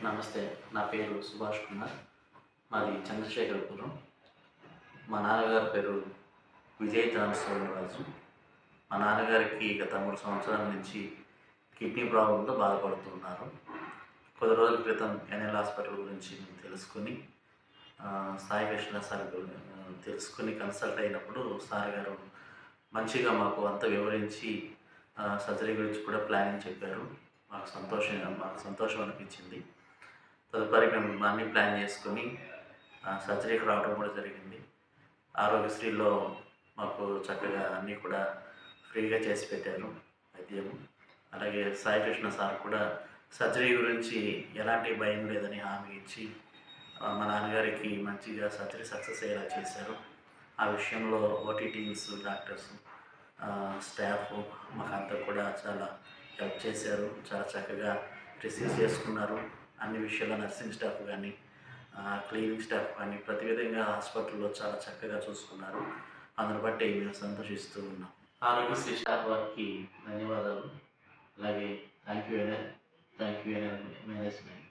నమస్తే. నా పేరు సుభాష్ కుమార్. మాది చంద్రశేఖరపురం. మా నాన్నగారి పేరు విజయ్ శ్రీనివాసు. మా నాన్నగారికి గత 3 సంవత్సరాల నుంచి కిడ్నీ ప్రాబ్లంతో బాధపడుతున్నారు. కొద్ది రోజుల క్రితం ఎన్ఎల్ హాస్పిటల్ గురించి తెలుసుకొని సాయి కృష్ణ సార్ తెలుసుకొని కన్సల్ట్ అయినప్పుడు సార్ గారు మంచిగా మాకు అంతా వివరించి సర్జరీ గురించి కూడా ప్లానింగ్ చెప్పారు. మాకు సంతోషం అనిపించింది. తదుపరి మేము అన్నీ ప్లాన్ చేసుకొని సర్జరీకి రావడం కూడా జరిగింది. ఆరోగ్యశ్రీలో మాకు చక్కగా అన్నీ కూడా ఫ్రీగా చేసి పెట్టారు వైద్యం. అలాగే సాయి కృష్ణ సార్ కూడా సర్జరీ గురించి ఎలాంటి భయం లేదని హామీ ఇచ్చి మా నాన్నగారికి మంచిగా సర్జరీ సక్సెస్ అయ్యేలా చేశారు. ఆ విషయంలో ఓటీ టీమ్స్, డాక్టర్స్, స్టాఫ్ మాకంతా కూడా చాలా హెల్ప్ చేశారు. చాలా చక్కగా రిసీవ్ చేసుకున్నారు. అన్ని విషయాల్లో నర్సింగ్ స్టాఫ్ కానీ, క్లీనింగ్ స్టాఫ్ కానీ ప్రతి విధంగా హాస్పిటల్లో చాలా చక్కగా చూసుకున్నారు. అందుని బట్టి మేము సంతోషిస్తూ ఉన్నాం. ఆరోగ్యశ్రీ స్టాఫ్ వారికి ధన్యవాదాలు. అలాగే థ్యాంక్ యూ మేనేజ్మెంట్.